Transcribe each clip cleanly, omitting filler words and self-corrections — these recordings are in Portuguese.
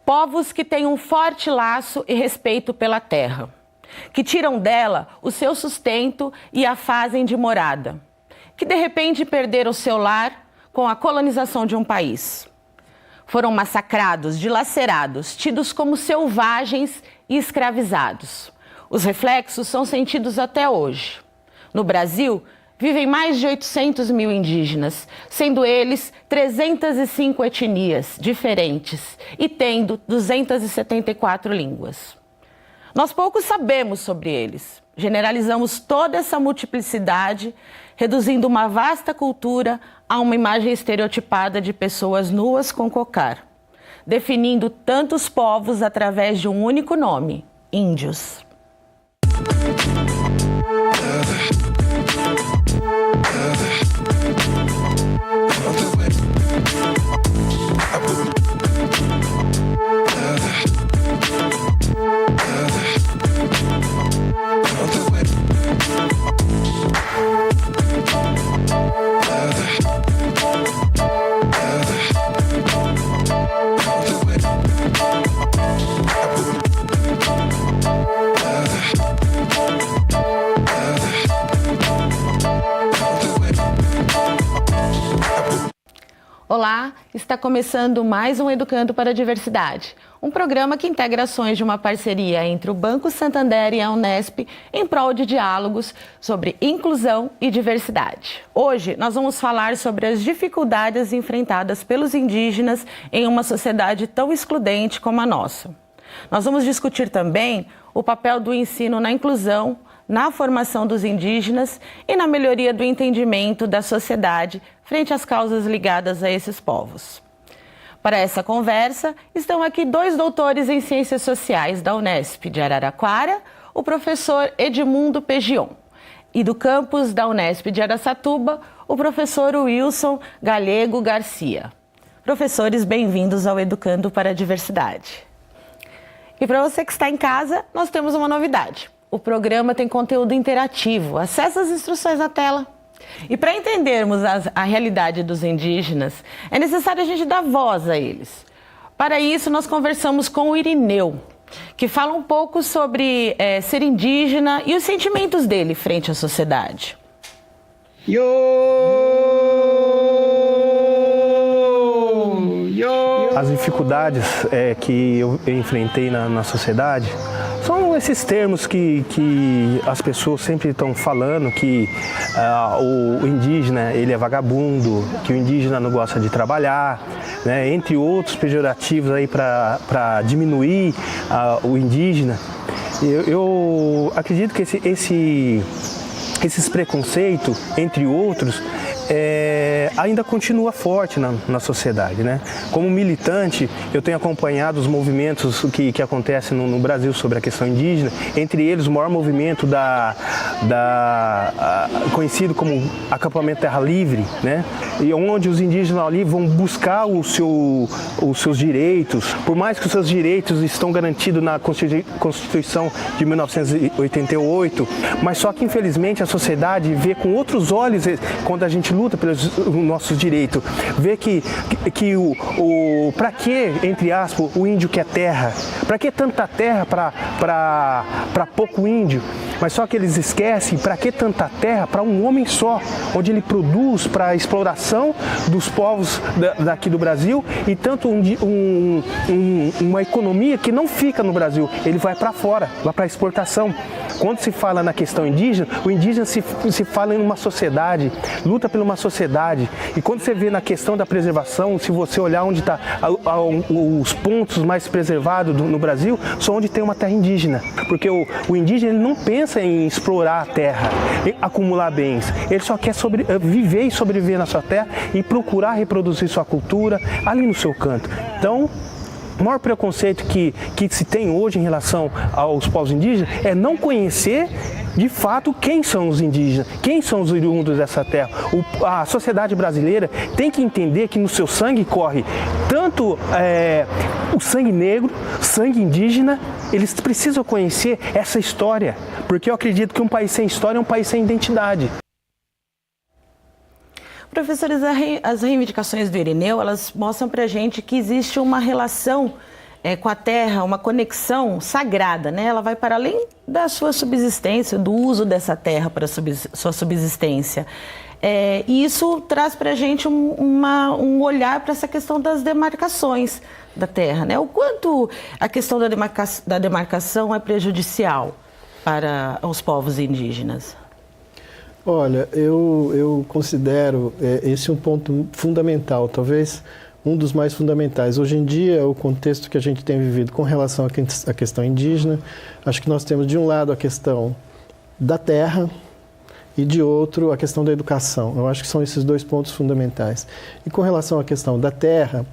Povos que têm um forte laço e respeito pela terra, que tiram dela o seu sustento e a fazem de morada, que de repente perderam seu lar com a colonização de um país. Foram massacrados, dilacerados, tidos como selvagens e escravizados. Os reflexos são sentidos até hoje. No Brasil, vivem mais de 800 mil indígenas, sendo eles 305 etnias diferentes e tendo 274 línguas. Nós pouco sabemos sobre eles. Generalizamos toda essa multiplicidade, reduzindo uma vasta cultura a uma imagem estereotipada de pessoas nuas com cocar, definindo tantos povos através de um único nome: índios. Olá, está começando mais um Educando para a Diversidade, um programa que integra ações de uma parceria entre o Banco Santander e a Unesp em prol de diálogos sobre inclusão e diversidade. Hoje nós vamos falar sobre as dificuldades enfrentadas pelos indígenas em uma sociedade tão excludente como a nossa. Nós vamos discutir também o papel do ensino na inclusão, na formação dos indígenas e na melhoria do entendimento da sociedade frente às causas ligadas a esses povos. Para essa conversa, estão aqui dois doutores em Ciências Sociais da Unesp de Araraquara, o professor Edmundo Pegion, e do campus da Unesp de Araçatuba, o professor Wilson Galego Garcia. Professores, bem-vindos ao Educando para a Diversidade. E para você que está em casa, nós temos uma novidade. O programa tem conteúdo interativo. Acesse as instruções na tela. E para entendermos a realidade dos indígenas, é necessário a gente dar voz a eles. Para isso, nós conversamos com o Irineu, que fala um pouco sobre ser indígena e os sentimentos dele frente à sociedade. As dificuldades que eu enfrentei na sociedade são esses termos que as pessoas sempre estão falando, que o indígena ele é vagabundo, que o indígena não gosta de trabalhar, né, entre outros pejorativos aí para diminuir o indígena. Eu acredito que esses preconceitos, entre outros, ainda continua forte na sociedade, né? Como militante, eu tenho acompanhado os movimentos que acontecem no Brasil sobre a questão indígena, entre eles o maior movimento conhecido como acampamento Terra Livre, né? E onde os indígenas ali vão buscar os seus direitos, por mais que os seus direitos estão garantidos na Constituição de 1988, mas só que infelizmente a sociedade vê com outros olhos quando a gente luta pelos nossos direitos, vê que para que, entre aspas, o índio quer terra? Para que tanta terra para pouco índio? Mas só que eles esquecem, para que tanta terra para um homem só, onde ele produz para a exploração dos povos daqui do Brasil e tanto uma economia que não fica no Brasil, ele vai para fora, vai para a exportação. Quando se fala na questão indígena, o indígena se fala em uma sociedade, luta por uma sociedade. E quando você vê na questão da preservação, se você olhar onde está os pontos mais preservados no Brasil, são onde tem uma terra indígena. Porque o indígena ele não pensa em explorar a terra, em acumular bens. Ele só quer viver e sobreviver na sua terra e procurar reproduzir sua cultura ali no seu canto. Então, o maior preconceito que se tem hoje em relação aos povos indígenas é não conhecer de fato quem são os indígenas, quem são os oriundos dessa terra. A sociedade brasileira tem que entender que no seu sangue corre tanto o sangue negro, sangue indígena. Eles precisam conhecer essa história, porque eu acredito que um país sem história é um país sem identidade. Professores, as reivindicações do Irineu, elas mostram para a gente que existe uma relação com a terra uma conexão sagrada, né? Ela vai para além da sua subsistência, do uso dessa terra para sua subsistência. E isso traz para a gente um olhar para essa questão das demarcações da terra, né? O quanto a questão da demarcação é prejudicial para os povos indígenas? Olha, eu considero esse um ponto fundamental, talvez um dos mais fundamentais. Hoje em dia, o contexto que a gente tem vivido com relação à questão indígena, acho que nós temos de um lado a questão da terra e de outro a questão da educação. Eu acho que são esses dois pontos fundamentais. E com relação à questão da terra,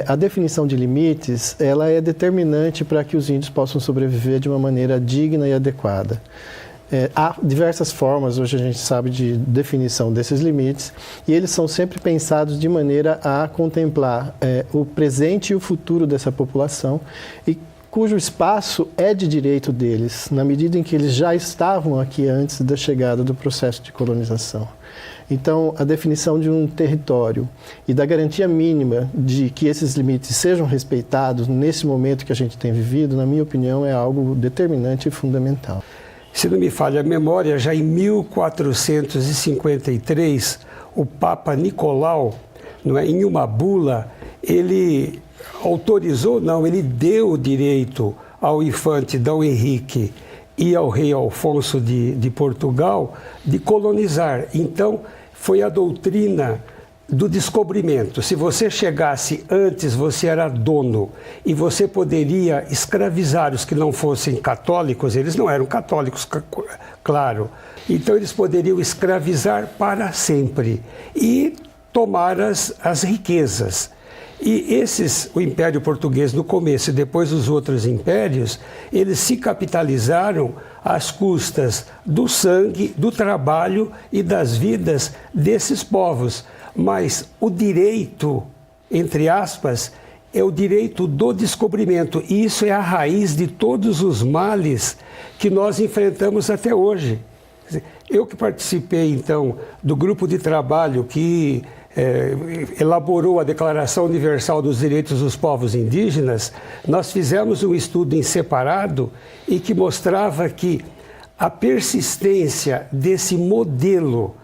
a definição de limites, ela é determinante para que os índios possam sobreviver de uma maneira digna e adequada. Há diversas formas, hoje a gente sabe, de definição desses limites, e eles são sempre pensados de maneira a contemplar o presente e o futuro dessa população, e cujo espaço é de direito deles, na medida em que eles já estavam aqui antes da chegada do processo de colonização. Então, a definição de um território e da garantia mínima de que esses limites sejam respeitados nesse momento que a gente tem vivido, na minha opinião, é algo determinante e fundamental. Se não me falha a memória, já em 1453, o Papa Nicolau, em uma bula, ele ele deu o direito ao infante Dom Henrique e ao rei Alfonso de Portugal de colonizar. Então, foi a doutrina do descobrimento. Se você chegasse antes, você era dono e você poderia escravizar os que não fossem católicos. Eles não eram católicos, claro. Então eles poderiam escravizar para sempre e tomar as riquezas. E o Império Português no começo e depois os outros impérios, eles se capitalizaram às custas do sangue, do trabalho e das vidas desses povos. Mas o direito, entre aspas, é o direito do descobrimento. E isso é a raiz de todos os males que nós enfrentamos até hoje. Eu que participei, então, do grupo de trabalho que elaborou a Declaração Universal dos Direitos dos Povos Indígenas, nós fizemos um estudo em separado e que mostrava que a persistência desse modelo,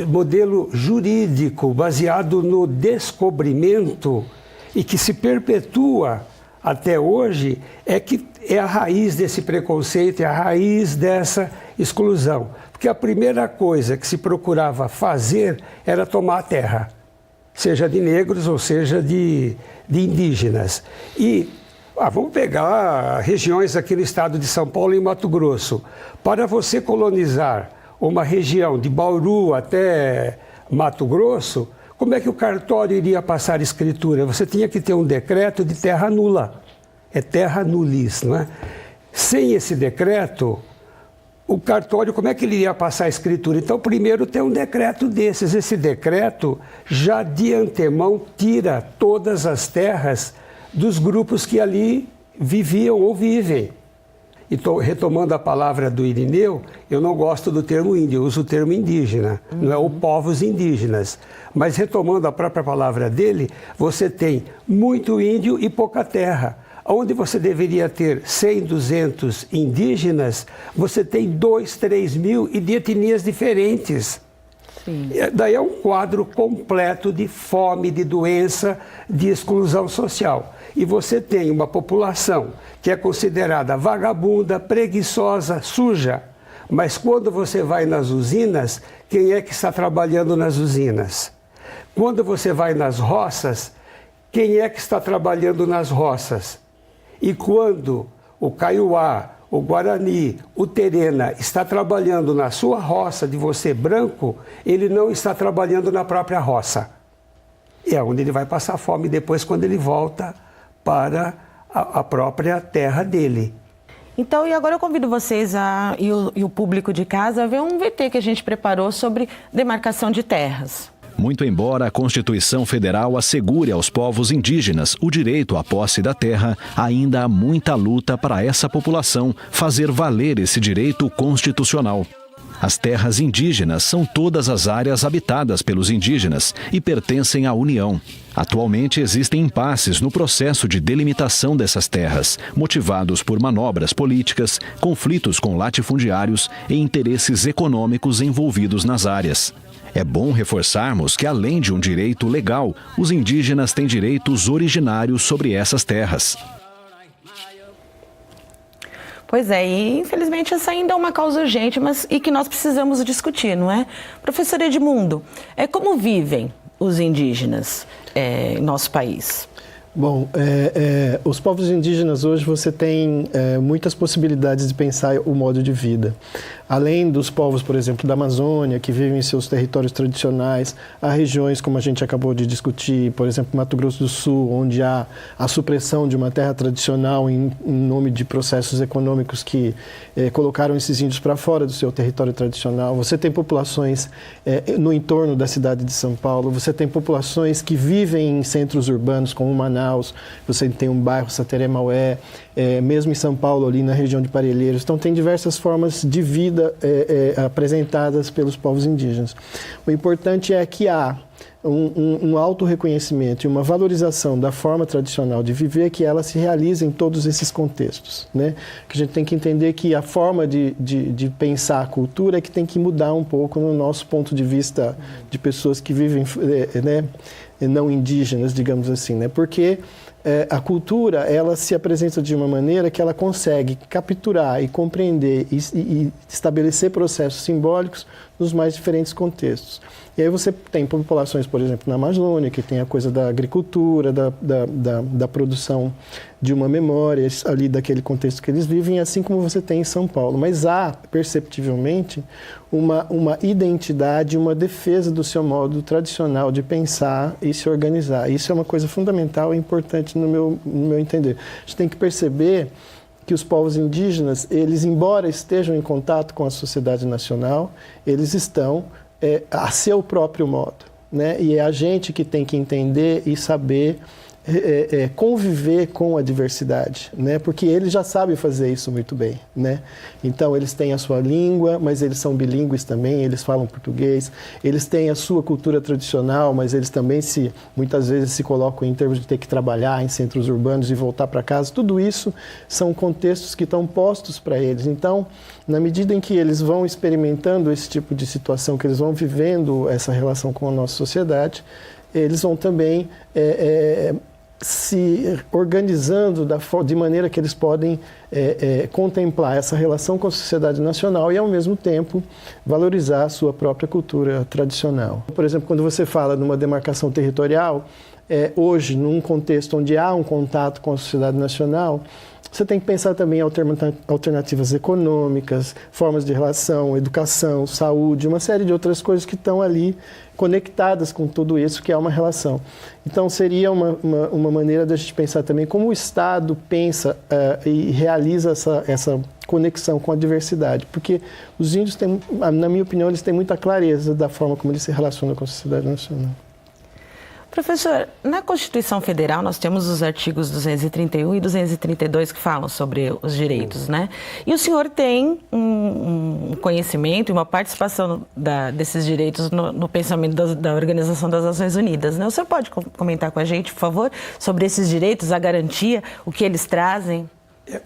modelo jurídico baseado no descobrimento e que se perpetua até hoje, é a raiz desse preconceito, é a raiz dessa exclusão. Porque a primeira coisa que se procurava fazer era tomar a terra, seja de negros ou seja de indígenas. E vamos pegar regiões aqui no estado de São Paulo e Mato Grosso. Para você colonizar uma região de Bauru até Mato Grosso, como é que o cartório iria passar escritura? Você tinha que ter um decreto de terra nula. É terra nulis, não é? Sem esse decreto, o cartório, como é que ele iria passar a escritura? Então, primeiro tem um decreto desses. Esse decreto, já de antemão, tira todas as terras dos grupos que ali viviam ou vivem. E retomando a palavra do Irineu, eu não gosto do termo índio, eu uso o termo indígena, não é o povos indígenas. Mas retomando a própria palavra dele, você tem muito índio e pouca terra. Onde você deveria ter 100, 200 indígenas, você tem 2, 3 mil e de etnias diferentes. Sim. Daí é um quadro completo de fome, de doença, de exclusão social. E você tem uma população que é considerada vagabunda, preguiçosa, suja. Mas quando você vai nas usinas, quem é que está trabalhando nas usinas? Quando você vai nas roças, quem é que está trabalhando nas roças? E quando o Kaiowá, o Guarani, o Terena está trabalhando na sua roça de você branco, ele não está trabalhando na própria roça. É onde ele vai passar fome depois quando ele volta para a própria terra dele. Então, e agora eu convido vocês e o público de casa a ver um VT que a gente preparou sobre demarcação de terras. Muito embora a Constituição Federal assegure aos povos indígenas o direito à posse da terra, ainda há muita luta para essa população fazer valer esse direito constitucional. As terras indígenas são todas as áreas habitadas pelos indígenas e pertencem à União. Atualmente existem impasses no processo de delimitação dessas terras, motivados por manobras políticas, conflitos com latifundiários e interesses econômicos envolvidos nas áreas. É bom reforçarmos que, além de um direito legal, os indígenas têm direitos originários sobre essas terras. Pois é, e infelizmente essa ainda é uma causa urgente, mas e que nós precisamos discutir, não é? Professor Edmundo, como vivem os indígenas em nosso país? Bom, os povos indígenas hoje você tem muitas possibilidades de pensar o modo de vida. Além dos povos, por exemplo, da Amazônia, que vivem em seus territórios tradicionais, há regiões, como a gente acabou de discutir, por exemplo, Mato Grosso do Sul, onde há a supressão de uma terra tradicional em nome de processos econômicos que colocaram esses índios para fora do seu território tradicional. Você tem populações no entorno da cidade de São Paulo, você tem populações que vivem em centros urbanos, como Manaus, você tem um bairro Sateré-Maué, mesmo em São Paulo, ali na região de Parelheiros. Então, tem diversas formas de vida apresentadas pelos povos indígenas. O importante é que há um auto-reconhecimento e uma valorização da forma tradicional de viver, que ela se realiza em todos esses contextos, né? Que a gente tem que entender que a forma de pensar a cultura é que tem que mudar um pouco no nosso ponto de vista de pessoas que vivem, né, não indígenas, digamos assim, né? Porque a cultura, ela se apresenta de uma maneira que ela consegue capturar e compreender e estabelecer processos simbólicos nos mais diferentes contextos. E aí você tem populações, por exemplo, na Amazônia, que tem a coisa da agricultura, da produção de uma memória ali daquele contexto que eles vivem, assim como você tem em São Paulo. Mas há, perceptivelmente, uma identidade, uma defesa do seu modo tradicional de pensar e se organizar. Isso é uma coisa fundamental e importante no meu entender. A gente tem que perceber que os povos indígenas, eles, embora estejam em contato com a sociedade nacional, eles estão a seu próprio modo, né? E é a gente que tem que entender e saber conviver com a diversidade, né? Porque eles já sabem fazer isso muito bem, né? Então, eles têm a sua língua, mas eles são bilíngues também, eles falam português, eles têm a sua cultura tradicional, mas eles também muitas vezes se colocam em termos de ter que trabalhar em centros urbanos e voltar para casa. Tudo isso são contextos que estão postos para eles. Então, na medida em que eles vão experimentando esse tipo de situação, que eles vão vivendo essa relação com a nossa sociedade, eles vão também se organizando de maneira que eles podem contemplar essa relação com a sociedade nacional e, ao mesmo tempo, valorizar a sua própria cultura tradicional. Por exemplo, quando você fala numa demarcação territorial, hoje, num contexto onde há um contato com a sociedade nacional, você tem que pensar também em alternativas econômicas, formas de relação, educação, saúde, uma série de outras coisas que estão ali conectadas com tudo isso, que é uma relação. Então, seria uma maneira da gente pensar também como o Estado pensa e realiza essa conexão com a diversidade. Porque os índios têm, na minha opinião, eles têm muita clareza da forma como eles se relacionam com a sociedade nacional. Professor, na Constituição Federal nós temos os artigos 231 e 232 que falam sobre os direitos, né? E o senhor tem um conhecimento e uma participação desses direitos no pensamento da Organização das Nações Unidas, né? O senhor pode comentar com a gente, por favor, sobre esses direitos, a garantia, o que eles trazem?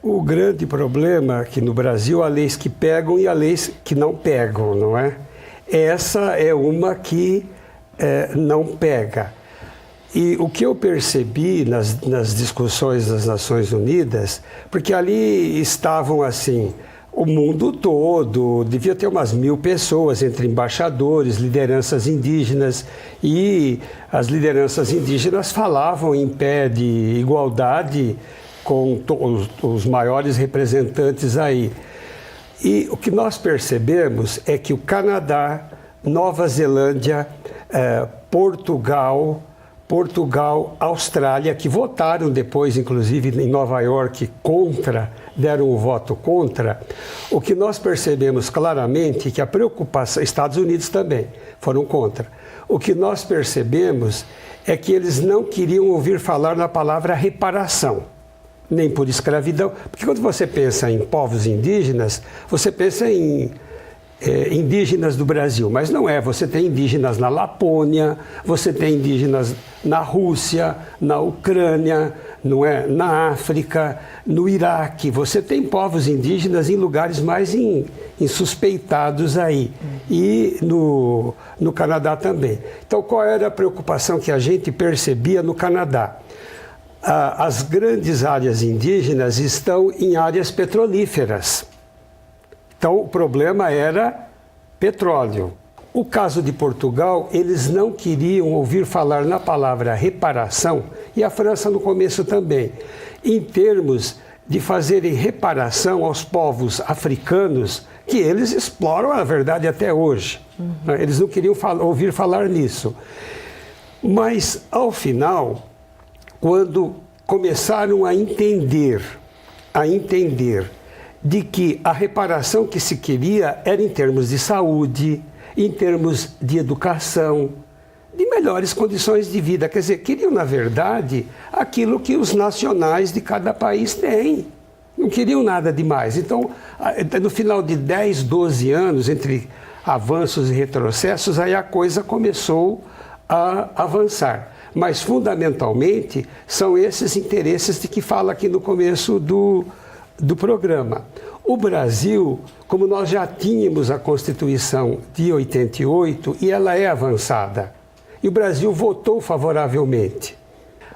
O grande problema é que no Brasil há leis que pegam e há leis que não pegam, não é? Essa é uma que não pega. E o que eu percebi nas discussões das Nações Unidas, porque ali estavam assim, o mundo todo, devia ter umas 1000 pessoas, entre embaixadores, lideranças indígenas, e as lideranças indígenas falavam em pé de igualdade com os maiores representantes aí. E o que nós percebemos é que o Canadá, Nova Zelândia, Portugal, Austrália, que votaram depois, inclusive em Nova York, deram o voto contra, o que nós percebemos claramente é que a preocupação, Estados Unidos também foram contra, o que nós percebemos é que eles não queriam ouvir falar na palavra reparação, nem por escravidão, porque quando você pensa em povos indígenas, você pensa em indígenas do Brasil, mas não é. Você tem indígenas na Lapônia, você tem indígenas na Rússia, na Ucrânia, não é? Na África, no Iraque. Você tem povos indígenas em lugares mais insuspeitados aí. E no Canadá também. Então, qual era a preocupação que a gente percebia no Canadá? As grandes áreas indígenas estão em áreas petrolíferas. Então, o problema era petróleo. O caso de Portugal, eles não queriam ouvir falar na palavra reparação, e a França no começo também, em termos de fazerem reparação aos povos africanos, que eles exploram, na verdade, até hoje. Eles não queriam ouvir falar nisso. Mas, ao final, quando começaram a entender de que a reparação que se queria era em termos de saúde, em termos de educação, de melhores condições de vida. Quer dizer, queriam, na verdade, aquilo que os nacionais de cada país têm. Não queriam nada demais. Então, no final de 10, 12 anos, entre avanços e retrocessos, aí a coisa começou a avançar. Mas, fundamentalmente, são esses interesses de que fala aqui no começo do programa. O Brasil, como nós já tínhamos a Constituição de 88, e ela é avançada, e o Brasil votou favoravelmente.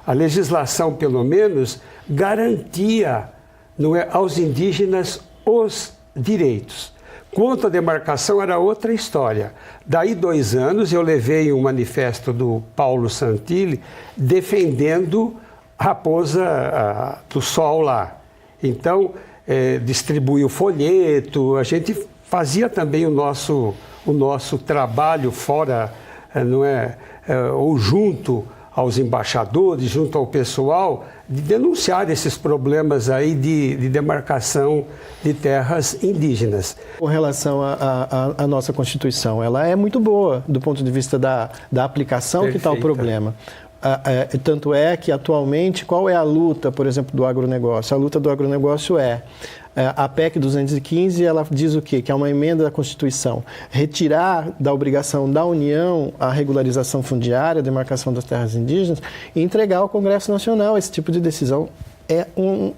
A legislação, pelo menos, garantia, não é, aos indígenas os direitos. Quanto à demarcação, era outra história. Daí 2 anos, eu levei um manifesto do Paulo Santilli defendendo a raposa do sol lá. Então, distribuiu folheto, a gente fazia também o nosso trabalho fora, não é, ou junto aos embaixadores, junto ao pessoal, de denunciar esses problemas aí de demarcação de terras indígenas. Com relação à nossa Constituição, ela é muito boa do ponto de vista da aplicação. Perfeita. Que está o problema. Tanto é que, atualmente, qual é a luta, por exemplo, do agronegócio? A luta do agronegócio a PEC 215, ela diz o quê? Que é uma emenda da Constituição. Retirar da obrigação da União a regularização fundiária, a demarcação das terras indígenas, e entregar ao Congresso Nacional esse tipo de decisão. É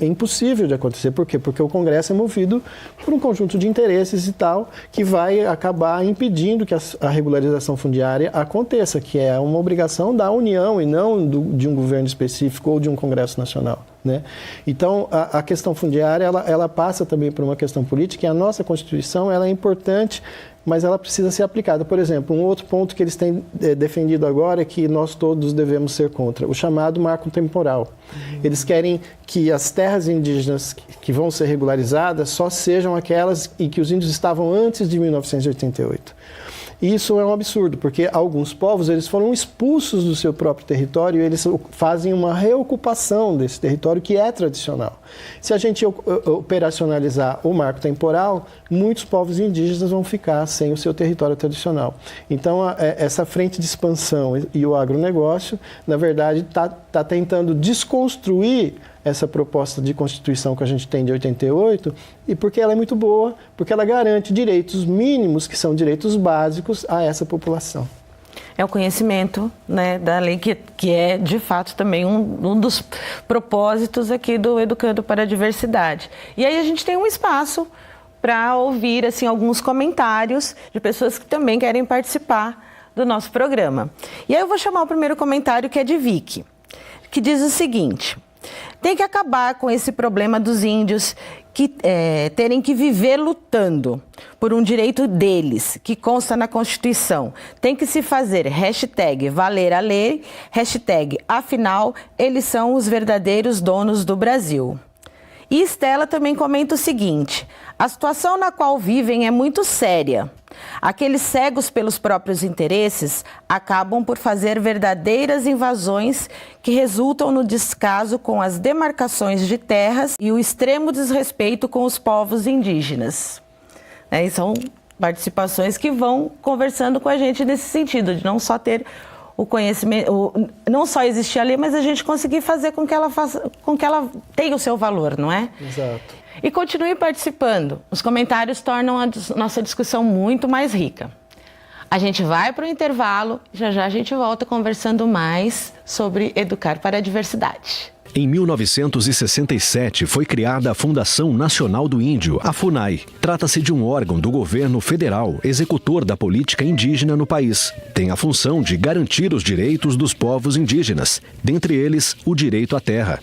impossível de acontecer. Por quê? Porque o Congresso é movido por um conjunto de interesses e tal, que vai acabar impedindo que a regularização fundiária aconteça, que é uma obrigação da União e não de um governo específico ou de um Congresso Nacional. Né? Então, a questão fundiária, ela passa também por uma questão política, e a nossa Constituição ela é importante, mas ela precisa ser aplicada. Por exemplo, um outro ponto que eles têm defendido agora é que nós todos devemos ser contra, o chamado marco temporal. Eles querem que as terras indígenas que vão ser regularizadas só sejam aquelas em que os índios estavam antes de 1988. Isso é um absurdo, porque alguns povos eles foram expulsos do seu próprio território e eles fazem uma reocupação desse território que é tradicional. Se a gente operacionalizar o marco temporal, muitos povos indígenas vão ficar sem o seu território tradicional. Então, essa frente de expansão e o agronegócio, na verdade, está tentando desconstruir essa proposta de Constituição que a gente tem de 88, e porque ela é muito boa, porque ela garante direitos mínimos, que são direitos básicos, a essa população. É o conhecimento, né, da lei que é, de fato, também um dos propósitos aqui do Educando para a Diversidade. E aí a gente tem um espaço para ouvir assim, alguns comentários de pessoas que também querem participar do nosso programa. E aí eu vou chamar o primeiro comentário, que é de Vicky, que diz o seguinte: tem que acabar com esse problema dos índios terem que viver lutando por um direito deles, que consta na Constituição. Tem que se fazer #valer a lei, #afinal, eles são os verdadeiros donos do Brasil. E Estela também comenta o seguinte: a situação na qual vivem é muito séria. Aqueles cegos pelos próprios interesses acabam por fazer verdadeiras invasões que resultam no descaso com as demarcações de terras e o extremo desrespeito com os povos indígenas. E são participações que vão conversando com a gente nesse sentido, de não só ter o conhecimento, não só existir a lei, mas a gente conseguir fazer com que ela tenha o seu valor, não é? Exato. E continue participando. Os comentários tornam a nossa discussão muito mais rica. A gente vai para o intervalo, já a gente volta conversando mais sobre Educar para a Diversidade. Em 1967 foi criada a Fundação Nacional do Índio, a FUNAI. Trata-se de um órgão do governo federal, executor da política indígena no país. Tem a função de garantir os direitos dos povos indígenas, dentre eles o direito à terra.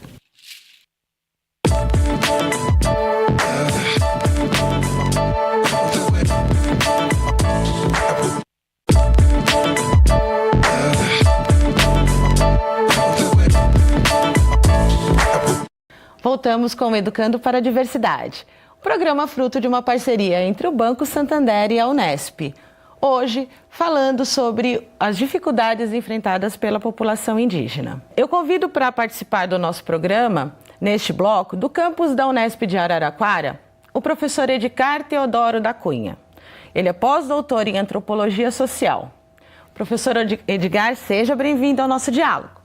Voltamos com o Educando para a Diversidade, um programa fruto de uma parceria entre o Banco Santander e a Unesp. Hoje, falando sobre as dificuldades enfrentadas pela população indígena. Eu convido para participar do nosso programa, neste bloco, do campus da Unesp de Araraquara, o professor Edgar Teodoro da Cunha. Ele é pós-doutor em Antropologia Social. Professor Edgar, seja bem-vindo ao nosso diálogo.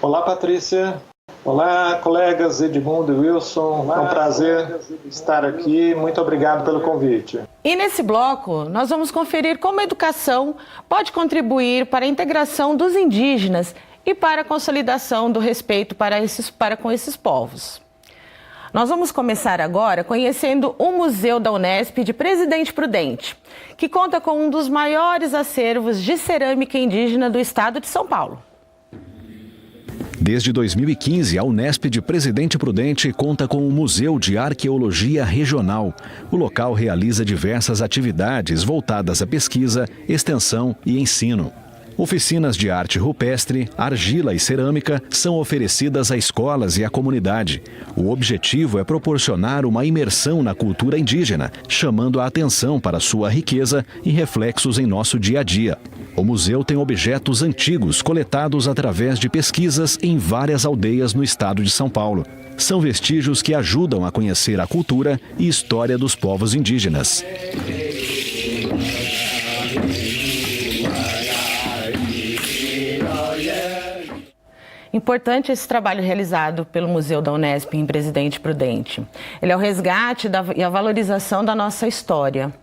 Olá, Patrícia. Olá, colegas Edmundo e Wilson. É um prazer estar aqui. Muito obrigado pelo convite. E nesse bloco, nós vamos conferir como a educação pode contribuir para a integração dos indígenas e para a consolidação do respeito para com esses povos. Nós vamos começar agora conhecendo o Museu da Unesp de Presidente Prudente, que conta com um dos maiores acervos de cerâmica indígena do estado de São Paulo. Desde 2015, a Unesp de Presidente Prudente conta com o Museu de Arqueologia Regional. O local realiza diversas atividades voltadas à pesquisa, extensão e ensino. Oficinas de arte rupestre, argila e cerâmica são oferecidas a escolas e à comunidade. O objetivo é proporcionar uma imersão na cultura indígena, chamando a atenção para sua riqueza e reflexos em nosso dia a dia. O museu tem objetos antigos coletados através de pesquisas em várias aldeias no estado de São Paulo. São vestígios que ajudam a conhecer a cultura e história dos povos indígenas. Importante esse trabalho realizado pelo Museu da Unesp em Presidente Prudente. Ele é o resgate e a valorização da nossa história.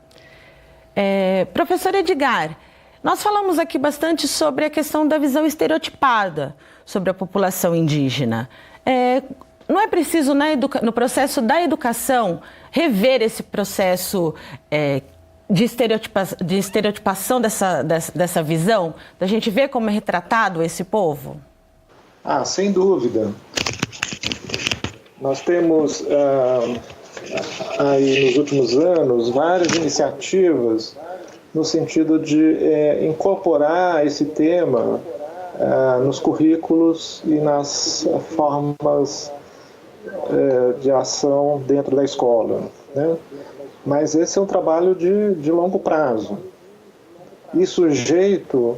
Professor Edgar, nós falamos aqui bastante sobre a questão da visão estereotipada sobre a população indígena. Não é preciso, no processo da educação, rever esse processo de estereotipação dessa visão, da gente ver como é retratado esse povo? Sem dúvida. Nós temos aí nos últimos anos várias iniciativas no sentido de incorporar esse tema nos currículos e nas formas de ação dentro da escola, né? Mas esse é um trabalho de longo prazo e sujeito,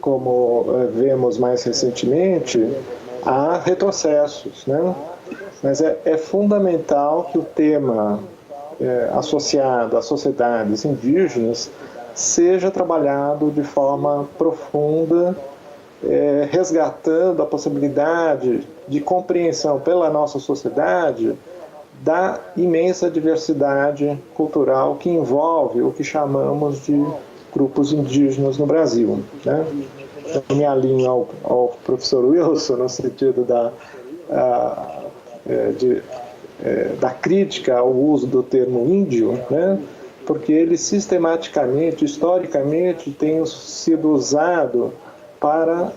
como vemos mais recentemente, há retrocessos, né? Mas é fundamental que o tema associado às sociedades indígenas seja trabalhado de forma profunda, resgatando a possibilidade de compreensão pela nossa sociedade da imensa diversidade cultural que envolve o que chamamos de grupos indígenas no Brasil, né? Eu me alinho ao professor Wilson no sentido da crítica ao uso do termo índio, né? Porque ele sistematicamente, historicamente, tem sido usado para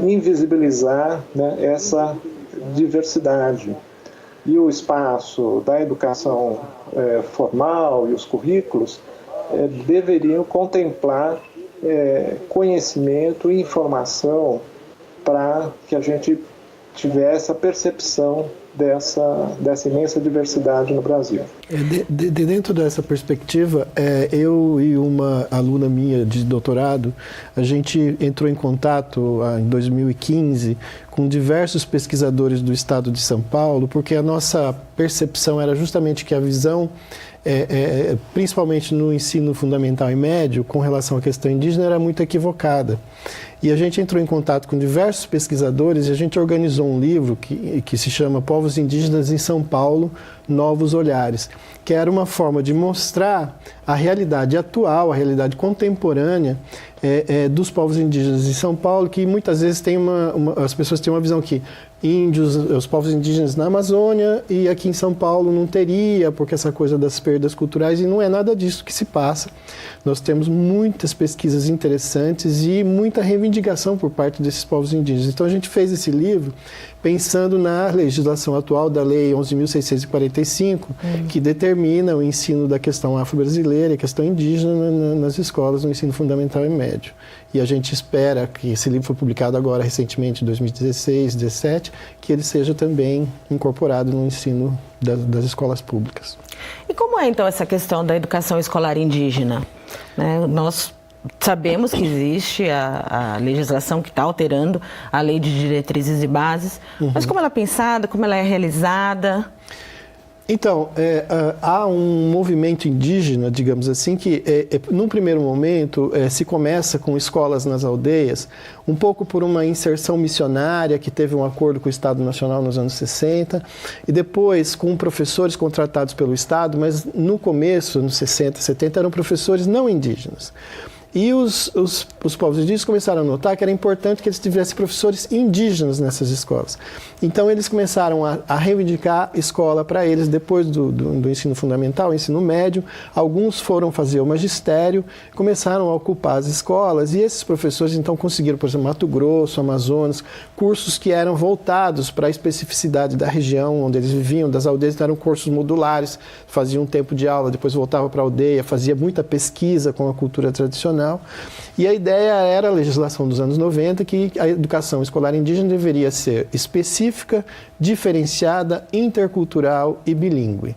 invisibilizar, né, essa diversidade. E o espaço da educação formal e os currículos deveriam contemplar conhecimento e informação para que a gente tivesse a percepção dessa imensa diversidade no Brasil. Dentro dessa perspectiva, eu e uma aluna minha de doutorado, a gente entrou em contato em 2015 com diversos pesquisadores do estado de São Paulo, porque a nossa percepção era justamente que a visão, principalmente no ensino fundamental e médio, com relação à questão indígena, era muito equivocada. E a gente entrou em contato com diversos pesquisadores e a gente organizou um livro que se chama Povos Indígenas em São Paulo, Novos Olhares, que era uma forma de mostrar a realidade atual, a realidade contemporânea dos povos indígenas em São Paulo, que muitas vezes as pessoas têm uma visão que índios, os povos indígenas na Amazônia e aqui em São Paulo não teria, porque essa coisa das perdas culturais, e não é nada disso que se passa. Nós temos muitas pesquisas interessantes e muita reivindicação por parte desses povos indígenas. Então a gente fez esse livro pensando na legislação atual da Lei 11.645, que determina o ensino da questão afro-brasileira e questão indígena nas escolas, no ensino fundamental e médio. E a gente espera que esse livro foi publicado agora recentemente, em 2016, 2017, que ele seja também incorporado no ensino das escolas públicas. E como é então essa questão da educação escolar indígena? Nós sabemos que existe a legislação que está alterando a Lei de Diretrizes e Bases, mas como ela é pensada, como ela é realizada? Então, há um movimento indígena, digamos assim, que num primeiro momento se começa com escolas nas aldeias, um pouco por uma inserção missionária que teve um acordo com o Estado Nacional nos anos 60, e depois com professores contratados pelo Estado, mas no começo, nos 60, 70, eram professores não indígenas. E os povos indígenas começaram a notar que era importante que eles tivessem professores indígenas nessas escolas. Então, eles começaram a reivindicar escola para eles depois do ensino fundamental, ensino médio. Alguns foram fazer o magistério, começaram a ocupar as escolas, e esses professores, então, conseguiram, por exemplo, Mato Grosso, Amazonas, cursos que eram voltados para a especificidade da região onde eles viviam, das aldeias. Então, eram cursos modulares, faziam um tempo de aula, depois voltava para a aldeia, fazia muita pesquisa com a cultura tradicional. E a ideia era a legislação dos anos 90, que a educação escolar indígena deveria ser específica, diferenciada, intercultural e bilíngue.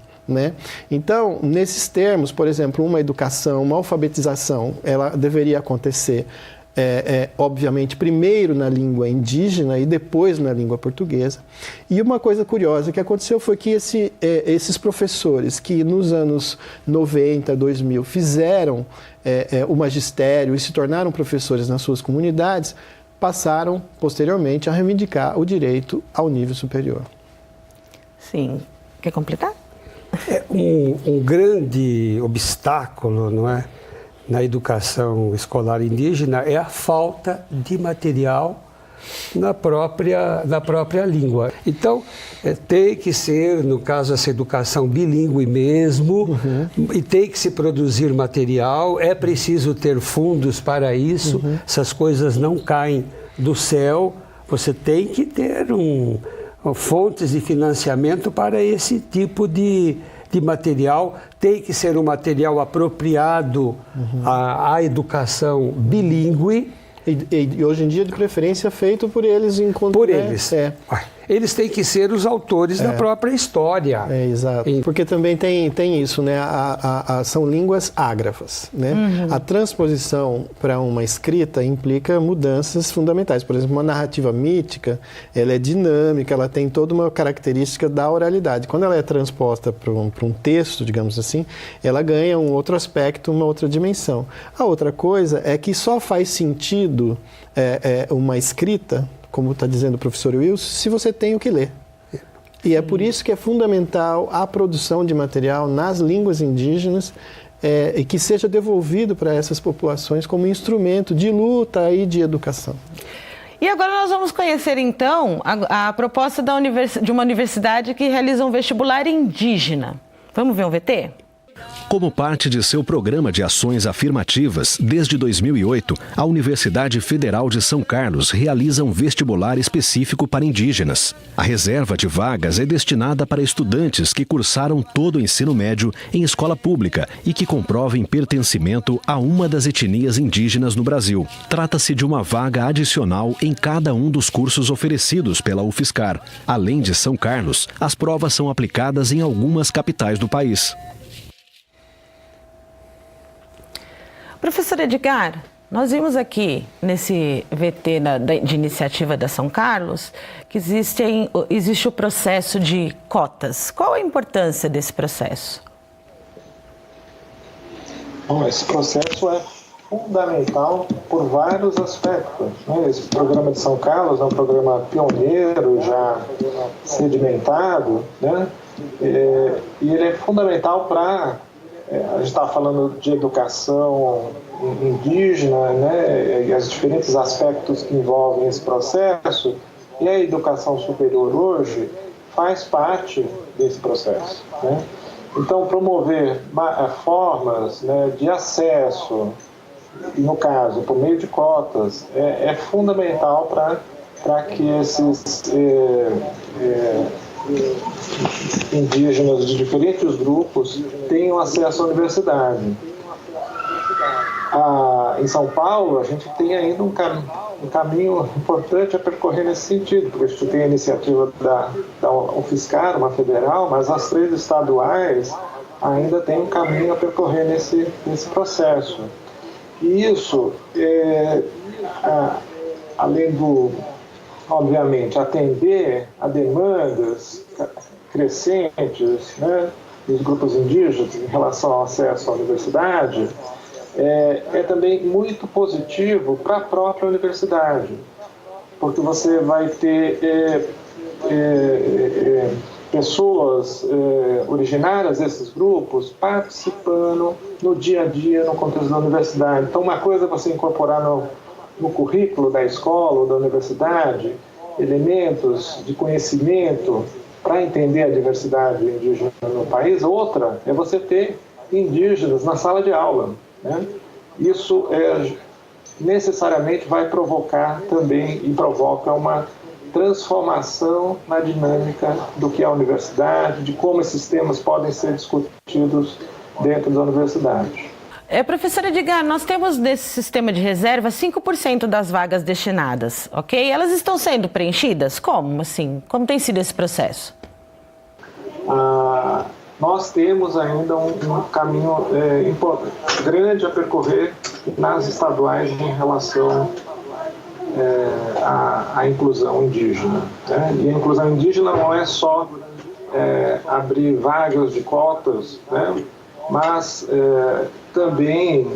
Então, nesses termos, por exemplo, uma educação, uma alfabetização, ela deveria acontecer obviamente, primeiro na língua indígena e depois na língua portuguesa. E uma coisa curiosa que aconteceu foi que esses professores que nos anos 90, 2000 fizeram o magistério e se tornaram professores nas suas comunidades, passaram posteriormente a reivindicar o direito ao nível superior. Sim. Quer completar? Um grande obstáculo, não é, na educação escolar indígena é a falta de material na própria língua. Então, tem que ser, no caso, essa educação bilíngue mesmo, e tem que se produzir material, é preciso ter fundos para isso, essas coisas não caem do céu, você tem que ter fontes de financiamento para esse tipo de material, tem que ser um material apropriado à educação bilíngue. E hoje em dia, de preferência, feito por eles. Por eles. Eles têm que ser os autores da própria história. Exato. Porque também tem isso, são línguas ágrafas. A transposição para uma escrita implica mudanças fundamentais. Por exemplo, uma narrativa mítica, ela é dinâmica, ela tem toda uma característica da oralidade. Quando ela é transposta para um texto, digamos assim, ela ganha um outro aspecto, uma outra dimensão. A outra coisa é que só faz sentido uma escrita, como está dizendo o professor Wilson, se você tem o que ler. E é por isso que é fundamental a produção de material nas línguas indígenas e que seja devolvido para essas populações como instrumento de luta e de educação. E agora nós vamos conhecer, então, a proposta de uma universidade que realiza um vestibular indígena. Vamos ver um VT? Como parte de seu programa de ações afirmativas, desde 2008, a Universidade Federal de São Carlos realiza um vestibular específico para indígenas. A reserva de vagas é destinada para estudantes que cursaram todo o ensino médio em escola pública e que comprovem pertencimento a uma das etnias indígenas no Brasil. Trata-se de uma vaga adicional em cada um dos cursos oferecidos pela UFSCar. Além de São Carlos, as provas são aplicadas em algumas capitais do país. Professor Edgar, nós vimos aqui nesse VT de iniciativa da São Carlos que existe o processo de cotas. Qual a importância desse processo? Bom, esse processo é fundamental por vários aspectos, né? Esse programa de São Carlos é um programa pioneiro, já sedimentado, né? E ele é fundamental para... A gente está falando de educação indígena, né, e os diferentes aspectos que envolvem esse processo, e a educação superior hoje faz parte desse processo, né? Então, promover formas, né, de acesso, no caso, por meio de cotas, é fundamental para que esses indígenas de diferentes grupos tenham acesso à universidade. Em São Paulo, a gente tem ainda um caminho importante a percorrer nesse sentido, porque a gente tem a iniciativa da UFSCar, uma federal, mas as 3 estaduais ainda têm um caminho a percorrer nesse processo. E isso, além do, obviamente, atender a demandas crescentes, né, dos grupos indígenas em relação ao acesso à universidade, é também muito positivo para a própria universidade, porque você vai ter pessoas originárias desses grupos participando no dia a dia, no contexto da universidade. Então, uma coisa é você incorporar no currículo da escola ou da universidade elementos de conhecimento para entender a diversidade indígena no país. Outra é você ter indígenas na sala de aula, né? Isso necessariamente vai provocar também e provoca uma transformação na dinâmica do que é a universidade, de como esses temas podem ser discutidos dentro da universidade. Professora Edgar, nós temos nesse sistema de reserva 5% das vagas destinadas, ok? Elas estão sendo preenchidas? Como, assim? Como tem sido esse processo? Nós temos ainda um caminho grande a percorrer nas estaduais em relação à inclusão indígena, né? E a inclusão indígena não é só abrir vagas de cotas, né? Mas também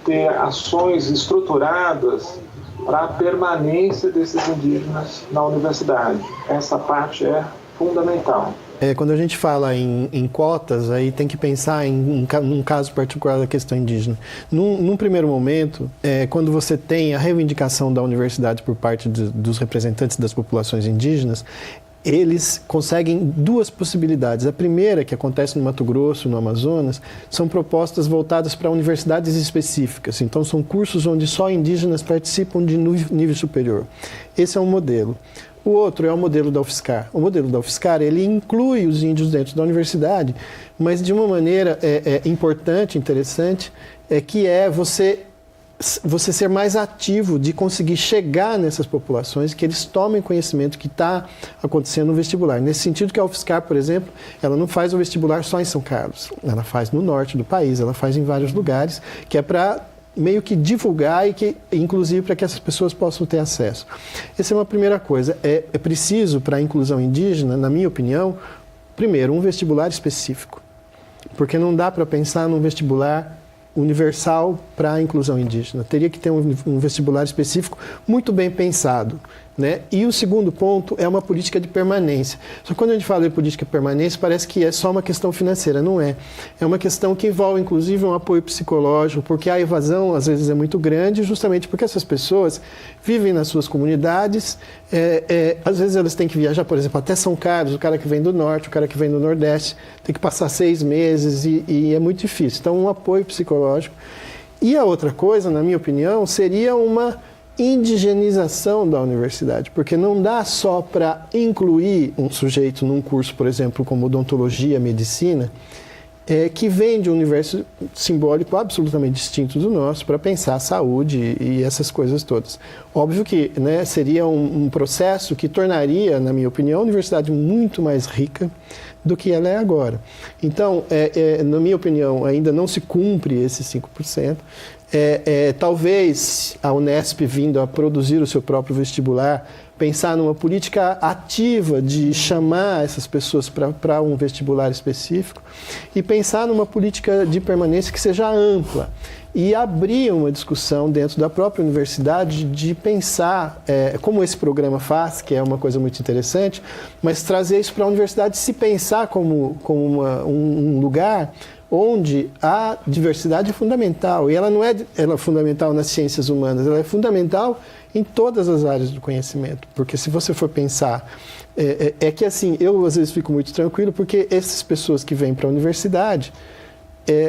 ter ações estruturadas para a permanência desses indígenas na universidade. Essa parte é fundamental. Quando a gente fala em cotas, aí tem que pensar num caso particular da questão indígena. Num primeiro momento, quando você tem a reivindicação da universidade por parte dos representantes das populações indígenas, eles conseguem 2 possibilidades. A primeira, que acontece no Mato Grosso, no Amazonas, são propostas voltadas para universidades específicas. Então, são cursos onde só indígenas participam de nível superior. Esse é um modelo. O outro é o modelo da UFSCar. O modelo da UFSCar, ele inclui os índios dentro da universidade, mas de uma maneira importante, interessante, que é você ser mais ativo de conseguir chegar nessas populações, que eles tomem conhecimento que está acontecendo no vestibular. Nesse sentido que a UFSCar, por exemplo, ela não faz o vestibular só em São Carlos, ela faz no norte do país, ela faz em vários lugares, que é para meio que divulgar e inclusive para que essas pessoas possam ter acesso. Essa é uma primeira coisa. É preciso, para a inclusão indígena, na minha opinião, primeiro, um vestibular específico, porque não dá para pensar num vestibular universal para a inclusão indígena. Teria que ter um vestibular específico muito bem pensado. né? E o segundo ponto é uma política de permanência. Só que quando a gente fala de política de permanência, parece que é só uma questão financeira. Não é. É uma questão que envolve, inclusive, um apoio psicológico, porque a evasão, às vezes, é muito grande, justamente porque essas pessoas vivem nas suas comunidades, às vezes elas têm que viajar, por exemplo, até São Carlos, o cara que vem do Norte, o cara que vem do Nordeste, tem que passar 6 meses e é muito difícil. Então, um apoio psicológico. E a outra coisa, na minha opinião, seria uma indigenização da universidade, porque não dá só para incluir um sujeito num curso, por exemplo, como odontologia, medicina, que vem de um universo simbólico absolutamente distinto do nosso para pensar a saúde e essas coisas todas. Óbvio que, né, seria um processo que tornaria, na minha opinião, a universidade muito mais rica do que ela é agora. Então, na minha opinião, ainda não se cumpre esses 5%. Talvez a Unesp, vindo a produzir o seu próprio vestibular, pensar numa política ativa de chamar essas pessoas para um vestibular específico e pensar numa política de permanência que seja ampla e abrir uma discussão dentro da própria universidade de pensar, como esse programa faz, que é uma coisa muito interessante, mas trazer isso para a universidade, se pensar como um lugar onde a diversidade é fundamental. E ela não é fundamental nas ciências humanas, ela é fundamental em todas as áreas do conhecimento. Porque se você for pensar, que assim, eu às vezes fico muito tranquilo, porque essas pessoas que vêm para a universidade,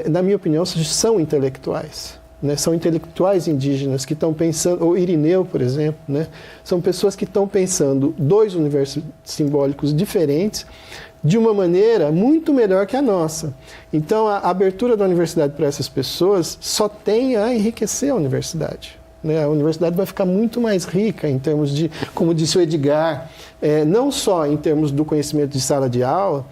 na minha opinião, são intelectuais. Né? São intelectuais indígenas que estão pensando, ou Irineu, por exemplo, né? São pessoas que estão pensando 2 universos simbólicos diferentes, de uma maneira muito melhor que a nossa. Então, a abertura da universidade para essas pessoas só tem a enriquecer a universidade. Né? A universidade vai ficar muito mais rica em termos de, como disse o Edgar, não só em termos do conhecimento de sala de aula,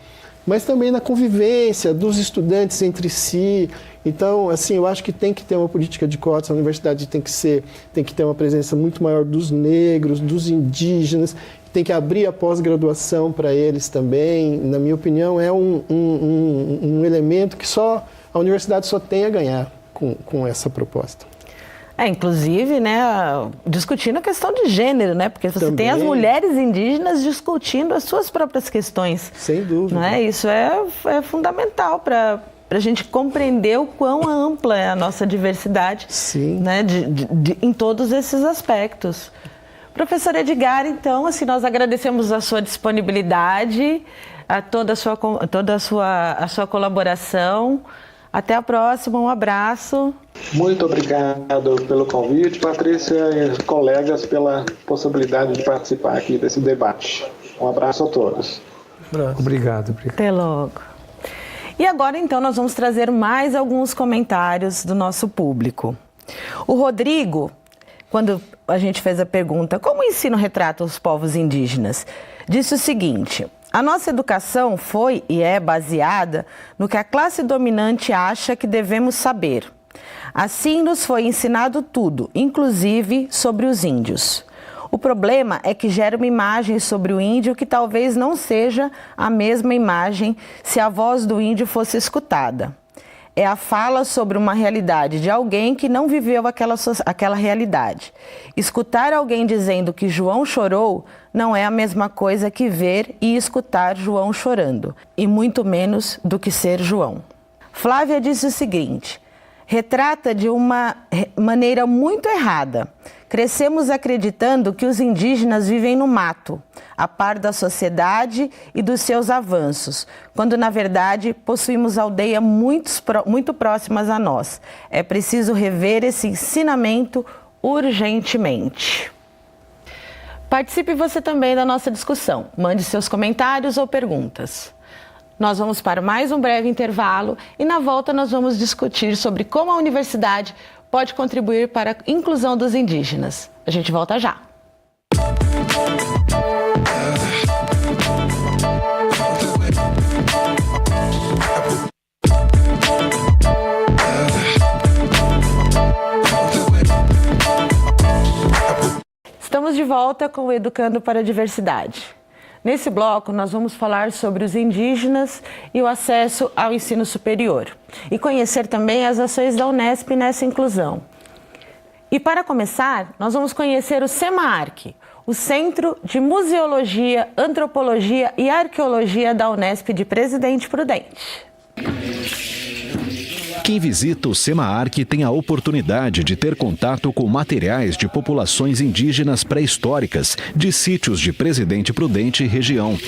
mas também na convivência dos estudantes entre si. Então, assim, eu acho que tem que ter uma política de cotas, a universidade tem que ter uma presença muito maior dos negros, dos indígenas, tem que abrir a pós-graduação para eles também. Na minha opinião, é um elemento que a universidade só tem a ganhar com essa proposta. Inclusive, né, discutindo a questão de gênero, né? Porque você também tem as mulheres indígenas discutindo as suas próprias questões. Sem dúvida. Né? Isso é fundamental para a gente compreender o quão ampla é a nossa diversidade. Sim. Né, em todos esses aspectos. Professor Edgar, então, assim, nós agradecemos a sua disponibilidade, toda a sua colaboração. Até a próxima, um abraço. Muito obrigado pelo convite, Patrícia e colegas, pela possibilidade de participar aqui desse debate. Um abraço a todos. Obrigado. Até logo. E agora, então, nós vamos trazer mais alguns comentários do nosso público. O Rodrigo, quando a gente fez a pergunta, como o ensino retrata os povos indígenas, disse o seguinte: a nossa educação foi e é baseada no que a classe dominante acha que devemos saber. Assim nos foi ensinado tudo, inclusive sobre os índios. O problema é que gera uma imagem sobre o índio que talvez não seja a mesma imagem se a voz do índio fosse escutada. É a fala sobre uma realidade de alguém que não viveu aquela realidade. Escutar alguém dizendo que João chorou não é a mesma coisa que ver e escutar João chorando, e muito menos do que ser João. Flávia disse o seguinte: retrata de uma maneira muito errada. Crescemos acreditando que os indígenas vivem no mato, a par da sociedade e dos seus avanços, quando na verdade possuímos aldeias muito próximas a nós. É preciso rever esse ensinamento urgentemente. Participe você também da nossa discussão. Mande seus comentários ou perguntas. Nós vamos para mais um breve intervalo e na volta nós vamos discutir sobre como a universidade pode contribuir para a inclusão dos indígenas. A gente volta já. Estamos de volta com o Educando para a Diversidade. Nesse bloco, nós vamos falar sobre os indígenas e o acesso ao ensino superior e conhecer também as ações da Unesp nessa inclusão. E para começar, nós vamos conhecer o SEMARC, o Centro de Museologia, Antropologia e Arqueologia da Unesp de Presidente Prudente. Quem visita o SEMAARC tem a oportunidade de ter contato com materiais de populações indígenas pré-históricas de sítios de Presidente Prudente e região.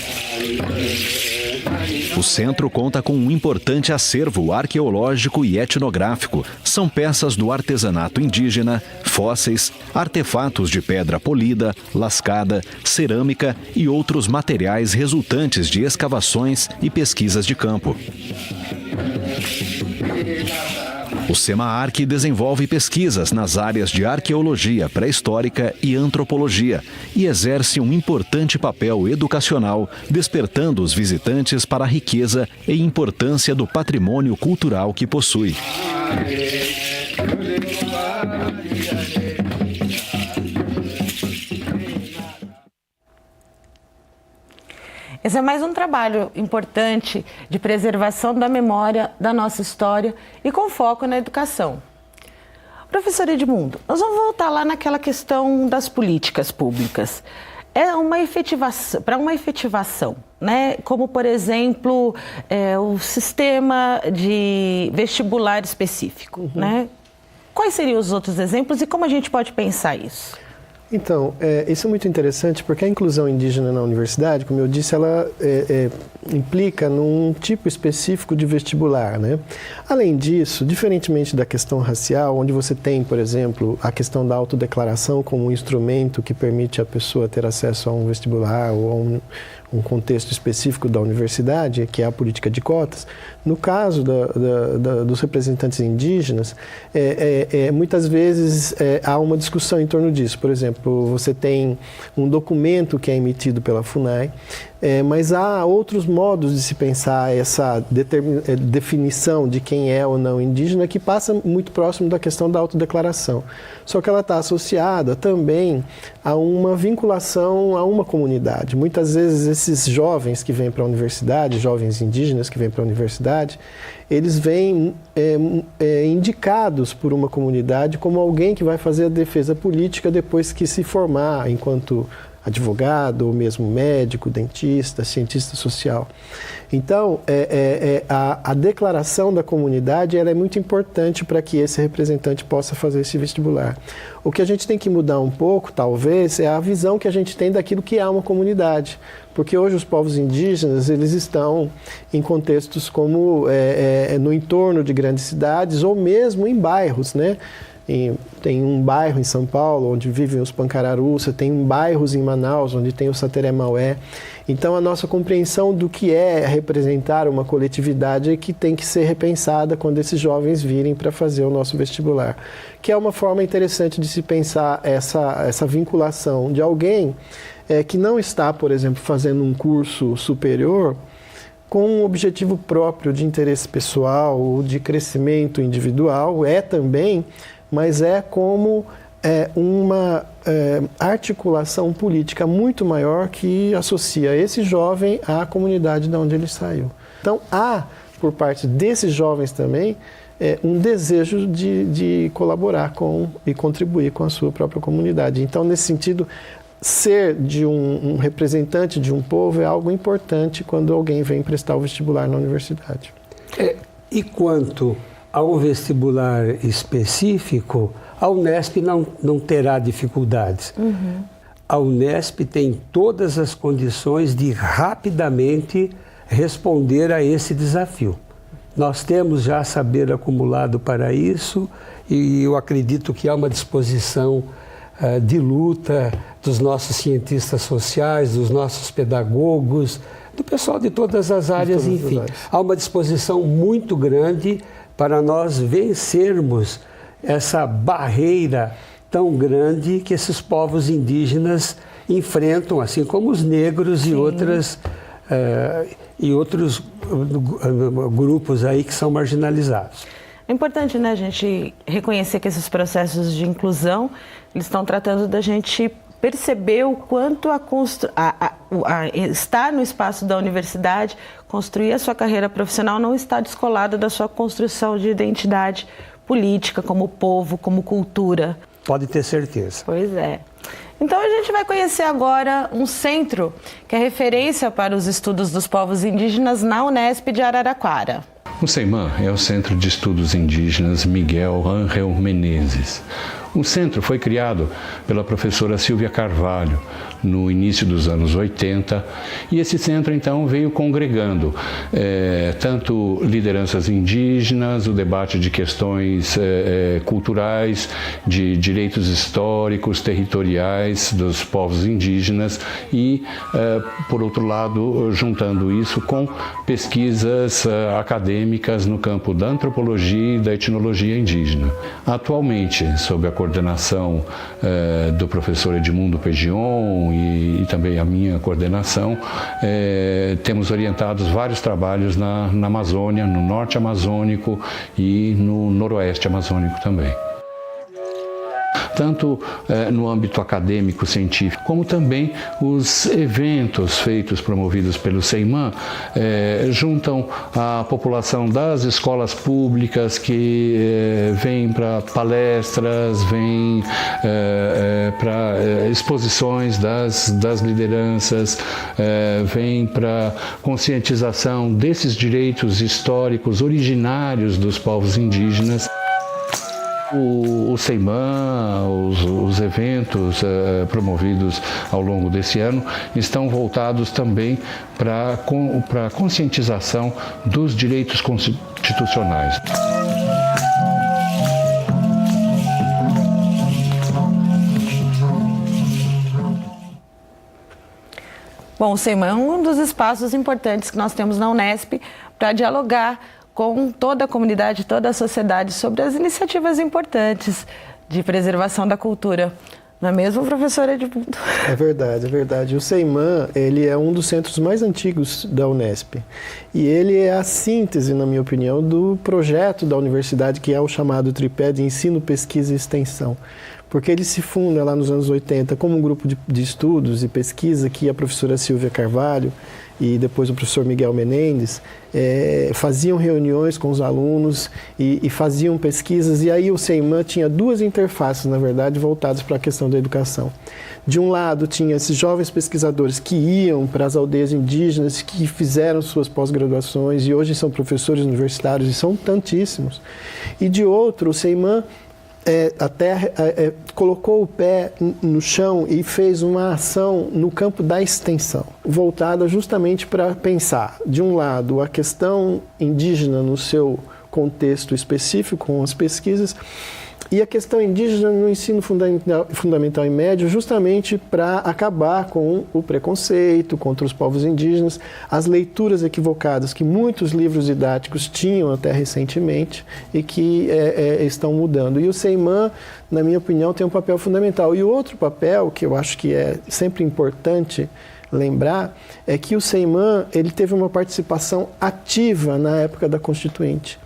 O centro conta com um importante acervo arqueológico e etnográfico. São peças do artesanato indígena, fósseis, artefatos de pedra polida, lascada, cerâmica e outros materiais resultantes de escavações e pesquisas de campo. O SEMAARC desenvolve pesquisas nas áreas de arqueologia pré-histórica e antropologia e exerce um importante papel educacional, despertando os visitantes para a riqueza e importância do patrimônio cultural que possui. Esse é mais um trabalho importante de preservação da memória da nossa história e com foco na educação. Professor Edmundo, nós vamos voltar lá naquela questão das políticas públicas. Para uma efetivação, né? Como, por exemplo, o sistema de vestibular específico. Né? Quais seriam os outros exemplos e como a gente pode pensar isso? Então, isso é muito interessante porque a inclusão indígena na universidade, como eu disse, ela implica num tipo específico de vestibular, né? Além disso, diferentemente da questão racial, onde você tem, por exemplo, a questão da autodeclaração como um instrumento que permite a pessoa ter acesso a um vestibular ou a um contexto específico da universidade, que é a política de cotas. No caso dos representantes indígenas, muitas vezes há uma discussão em torno disso. Por exemplo, você tem um documento que é emitido pela FUNAI, mas há outros modos de se pensar essa definição de quem é ou não indígena que passa muito próximo da questão da autodeclaração. Só que ela está associada também a uma vinculação a uma comunidade. Muitas vezes esses jovens que vêm para a universidade, jovens indígenas que vêm para a universidade, eles vêm indicados por uma comunidade como alguém que vai fazer a defesa política depois que se formar enquanto advogado, ou mesmo médico, dentista, cientista social. Então, a declaração da comunidade ela é muito importante para que esse representante possa fazer esse vestibular. O que a gente tem que mudar um pouco, talvez, é a visão que a gente tem daquilo que é uma comunidade. Porque hoje os povos indígenas, eles estão em contextos como no entorno de grandes cidades ou mesmo em bairros, né? Tem um bairro em São Paulo onde vivem os Pancararuça, tem bairros em Manaus onde tem o Sateré Maué. Então a nossa compreensão do que é representar uma coletividade é que tem que ser repensada quando esses jovens virem para fazer o nosso vestibular. Que é uma forma interessante de se pensar essa vinculação de alguém que não está, por exemplo, fazendo um curso superior com um objetivo próprio de interesse pessoal ou de crescimento individual, também, mas como uma articulação política muito maior que associa esse jovem à comunidade de onde ele saiu. Então, há, por parte desses jovens também, um desejo de colaborar com e contribuir com a sua própria comunidade. Então, nesse sentido, ser de um representante de um povo é algo importante quando alguém vem prestar o vestibular na universidade. E quanto ao vestibular específico, a Unesp não terá dificuldades. A Unesp tem todas as condições de rapidamente responder a esse desafio. Nós temos já saber acumulado para isso e eu acredito que há uma disposição de luta dos nossos cientistas sociais, dos nossos pedagogos, do pessoal de todas as áreas, enfim. Há uma disposição muito grande para nós vencermos essa barreira tão grande que esses povos indígenas enfrentam, assim como os negros e outros grupos aí que são marginalizados. É importante, né, a gente reconhecer que esses processos de inclusão, eles estão tratando da gente perceber o quanto estar no espaço da universidade, construir a sua carreira profissional não está descolada da sua construção de identidade política, como povo, como cultura. Pode ter certeza. Pois é. Então a gente vai conhecer agora um centro que é referência para os estudos dos povos indígenas na Unesp de Araraquara. O CEIMAN é o Centro de Estudos Indígenas Miguel Ángel Menezes. O centro foi criado pela professora Silvia Carvalho no início dos anos 80 e esse centro então veio congregando tanto lideranças indígenas, o debate de questões culturais, de direitos históricos, territoriais dos povos indígenas e, por outro lado, juntando isso com pesquisas acadêmicas no campo da antropologia e da etnologia indígena. Atualmente, sob a coordenação do professor Edmundo Pegion e também a minha coordenação, temos orientados vários trabalhos na Amazônia, no norte amazônico e no noroeste amazônico também. Tanto no âmbito acadêmico, científico, como também os eventos feitos, promovidos pelo CEIMAN, juntam a população das escolas públicas que vem para palestras, vem para exposições das lideranças, vem para conscientização desses direitos históricos originários dos povos indígenas. O CEIMAN, os eventos promovidos ao longo desse ano estão voltados também para a conscientização dos direitos constitucionais. Bom, o CEIMAN é um dos espaços importantes que nós temos na Unesp para dialogar com toda a comunidade, toda a sociedade, sobre as iniciativas importantes de preservação da cultura. Não é mesmo, professor Edmundo? É verdade, é verdade. O CEIMAN, ele é um dos centros mais antigos da Unesp. E ele é a síntese, na minha opinião, do projeto da universidade, que é o chamado tripé de ensino, pesquisa e extensão. Porque ele se funda lá nos anos 80 como um grupo de estudos e pesquisa que a professora Silvia Carvalho e depois o professor Miguel Menezes faziam reuniões com os alunos e faziam pesquisas, e aí o CEIMAN tinha duas interfaces, na verdade, voltadas para a questão da educação. De um lado, tinha esses jovens pesquisadores que iam para as aldeias indígenas, que fizeram suas pós-graduações e hoje são professores universitários, e são tantíssimos. E de outro, o CEIMAN colocou o pé no chão e fez uma ação no campo da extensão, voltada justamente para pensar, de um lado, a questão indígena no seu contexto específico, com as pesquisas, e a questão indígena no ensino fundamental e médio, justamente para acabar com o preconceito contra os povos indígenas, as leituras equivocadas que muitos livros didáticos tinham até recentemente e que estão mudando. E o CEIMAN, na minha opinião, tem um papel fundamental. E o outro papel, que eu acho que é sempre importante lembrar, é que o CEIMAN ele teve uma participação ativa na época da Constituinte,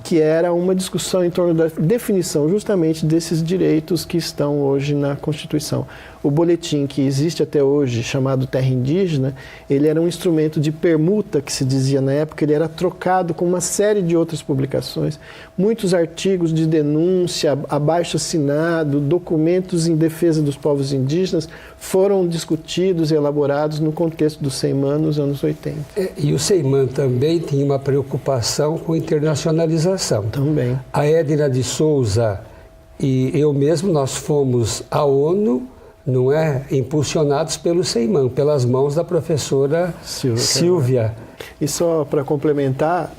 que era uma discussão em torno da definição justamente desses direitos que estão hoje na Constituição. O boletim que existe até hoje, chamado Terra Indígena, ele era um instrumento de permuta, que se dizia na época, ele era trocado com uma série de outras publicações, muitos artigos de denúncia, abaixo-assinado, documentos em defesa dos povos indígenas foram discutidos e elaborados no contexto do CEIMAN nos anos 80. E o CEIMAN também tinha uma preocupação com internacionalização. Também. A Edna de Souza e eu mesmo, nós fomos à ONU, não é, impulsionados pelo CEIMAN, pelas mãos da professora Silvia. E só para complementar,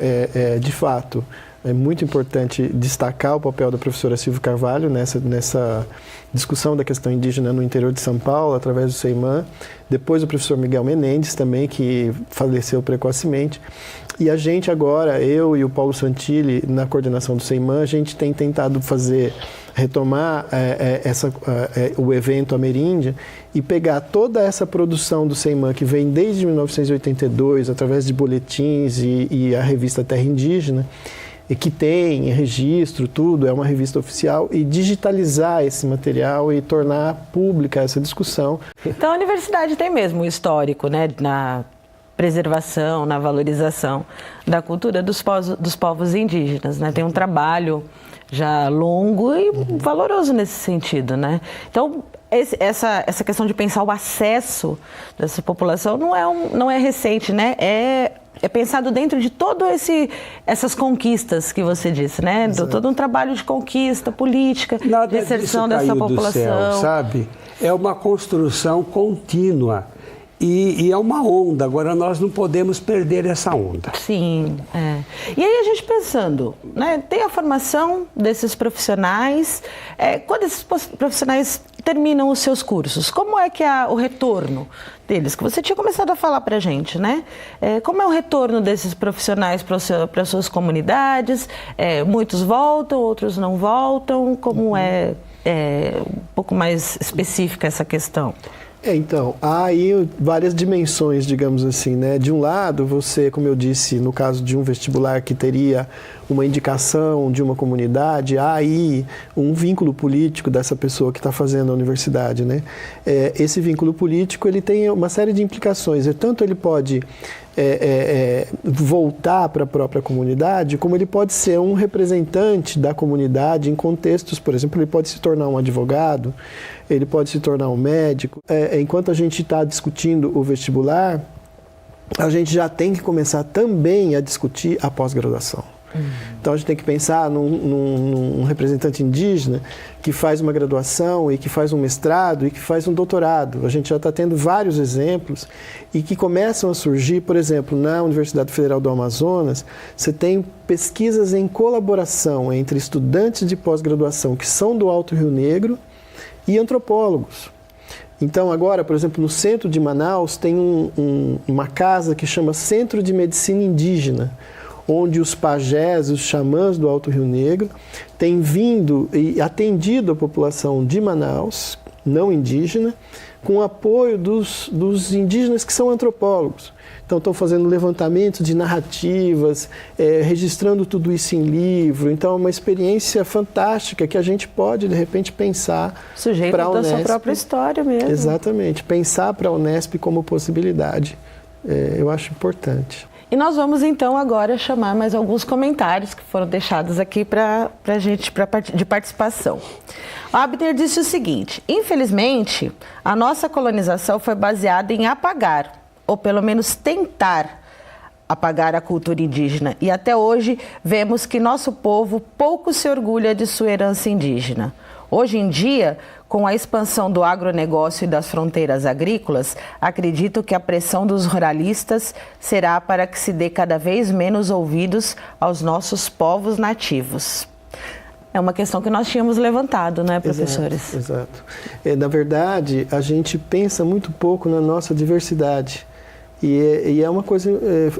de fato, é muito importante destacar o papel da professora Silvia Carvalho nessa discussão da questão indígena no interior de São Paulo, através do CEIMAN. Depois o professor Miguel Menezes também, que faleceu precocemente. E a gente agora, eu e o Paulo Santilli, na coordenação do CEIMAN, a gente tem tentado retomar o evento Ameríndia e pegar toda essa produção do CEIMAN, que vem desde 1982, através de boletins e a revista Terra Indígena, e que tem registro, tudo, é uma revista oficial, e digitalizar esse material e tornar pública essa discussão. Então a universidade tem mesmo um histórico, né, na preservação, na valorização da cultura dos povos indígenas, né? Tem um trabalho já longo e valoroso nesse sentido, né? Então, essa questão de pensar o acesso dessa população não é recente, né? É pensado dentro de essas conquistas que você disse, né? Todo um trabalho de conquista política, Nada de inserção dessa população. Do céu, sabe? É uma construção contínua. E é uma onda, agora nós não podemos perder essa onda. Sim, é. E aí a gente pensando, né, tem a formação desses profissionais, quando esses profissionais terminam os seus cursos, como é que é o retorno deles? Que você tinha começado a falar pra gente, né? Como é o retorno desses profissionais para as suas comunidades? Muitos voltam, outros não voltam, como é um pouco mais específica essa questão? Então, há aí várias dimensões, digamos assim, né? De um lado, você, como eu disse, no caso de um vestibular que teria uma indicação de uma comunidade, há aí um vínculo político dessa pessoa que está fazendo a universidade, né? Esse vínculo político, ele tem uma série de implicações. Tanto ele pode voltar para a própria comunidade, como ele pode ser um representante da comunidade em contextos, por exemplo, ele pode se tornar um advogado, ele pode se tornar um médico. Enquanto a gente está discutindo o vestibular, a gente já tem que começar também a discutir a pós-graduação. Então a gente tem que pensar num representante indígena que faz uma graduação e que faz um mestrado e que faz um doutorado. A gente já está tendo vários exemplos e que começam a surgir, por exemplo, na Universidade Federal do Amazonas, você tem pesquisas em colaboração entre estudantes de pós-graduação que são do Alto Rio Negro e antropólogos. Então agora, por exemplo, no centro de Manaus tem uma casa que chama Centro de Medicina Indígena, onde os pajés, os xamãs do Alto Rio Negro têm vindo e atendido a população de Manaus, não indígena, com apoio dos indígenas que são antropólogos. Então estão fazendo levantamento de narrativas, registrando tudo isso em livro. Então é uma experiência fantástica que a gente pode, de repente, pensar sujeito para a Unesp. Da sua própria história mesmo. Exatamente, pensar para a Unesp como possibilidade. Eu acho importante. E nós vamos então agora chamar mais alguns comentários que foram deixados aqui para a gente de participação. O Abner disse o seguinte: infelizmente, a nossa colonização foi baseada em apagar, ou pelo menos tentar apagar a cultura indígena. E até hoje vemos que nosso povo pouco se orgulha de sua herança indígena. Hoje em dia, com a expansão do agronegócio e das fronteiras agrícolas, acredito que a pressão dos ruralistas será para que se dê cada vez menos ouvidos aos nossos povos nativos. É uma questão que nós tínhamos levantado, né, professores? Exato. Na verdade, a gente pensa muito pouco na nossa diversidade. E é uma coisa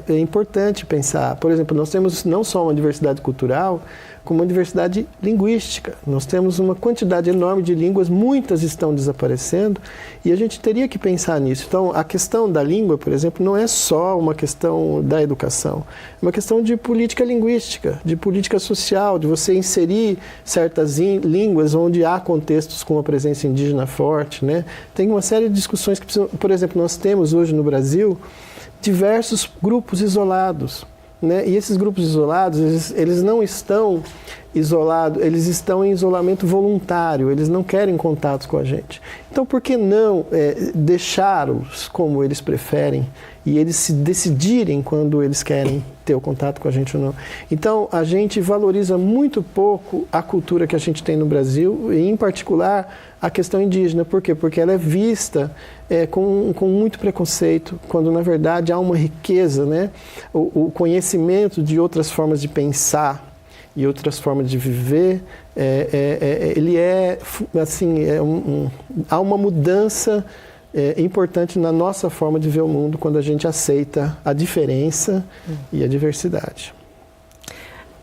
importante pensar. Por exemplo, nós temos não só uma diversidade cultural, como uma diversidade linguística. Nós temos uma quantidade enorme de línguas, muitas estão desaparecendo, e a gente teria que pensar nisso. Então, a questão da língua, por exemplo, não é só uma questão da educação, é uma questão de política linguística, de política social, de você inserir certas línguas onde há contextos com a presença indígena forte, né? Tem uma série de discussões que precisam... Por exemplo, nós temos hoje no Brasil diversos grupos isolados, né? E esses grupos isolados, eles não estão isolados, eles estão em isolamento voluntário, eles não querem contatos com a gente. Então, por que não deixá-los como eles preferem e eles se decidirem quando eles querem ter o contato com a gente ou não? Então, a gente valoriza muito pouco a cultura que a gente tem no Brasil e, em particular, a questão indígena. Por quê? Porque ela é vista com muito preconceito, quando, na verdade, há uma riqueza, né? O conhecimento de outras formas de pensar e outras formas de viver, ele assim, há uma mudança importante na nossa forma de ver o mundo quando a gente aceita a diferença e a diversidade.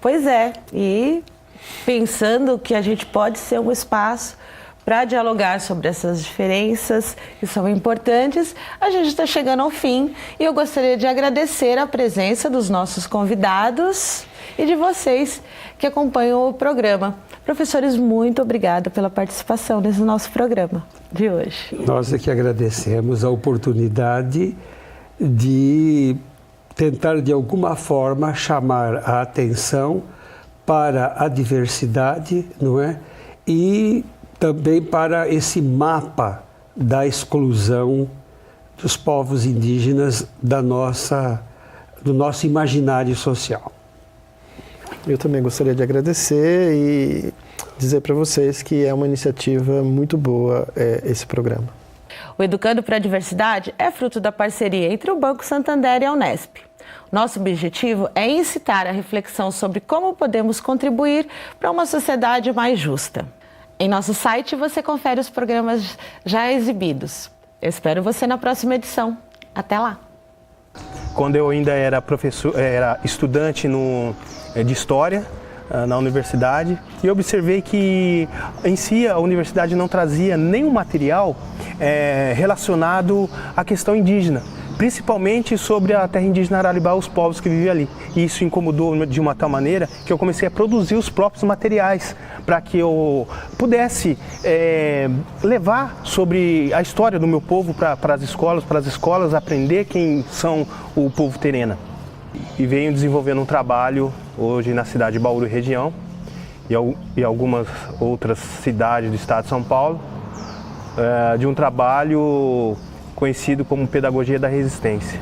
Pois é, e pensando que a gente pode ser um espaço para dialogar sobre essas diferenças que são importantes, a gente está chegando ao fim e eu gostaria de agradecer a presença dos nossos convidados e de vocês que acompanham o programa. Professores, muito obrigada pela participação nesse nosso programa de hoje. Nós é que agradecemos a oportunidade de tentar, de alguma forma, chamar a atenção para a diversidade, não é? E também para esse mapa da exclusão dos povos indígenas do nosso imaginário social. Eu também gostaria de agradecer e dizer para vocês que é uma iniciativa muito boa esse programa. O Educando para a Diversidade é fruto da parceria entre o Banco Santander e a Unesp. Nosso objetivo é incitar a reflexão sobre como podemos contribuir para uma sociedade mais justa. Em nosso site você confere os programas já exibidos. Eu espero você na próxima edição. Até lá! Quando eu ainda era estudante de História na universidade, e observei que em si a universidade não trazia nenhum material relacionado à questão indígena, principalmente sobre a terra indígena Araribá, os povos que viviam ali. E isso incomodou de uma tal maneira que eu comecei a produzir os próprios materiais para que eu pudesse levar sobre a história do meu povo para as escolas, aprender quem são o povo terena. E venho desenvolvendo um trabalho hoje na cidade de Bauru e região e algumas outras cidades do estado de São Paulo, de um trabalho conhecido como Pedagogia da Resistência,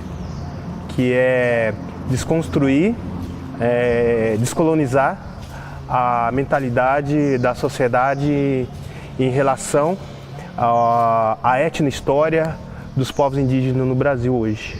que é desconstruir, descolonizar a mentalidade da sociedade em relação à etnohistória dos povos indígenas no Brasil hoje.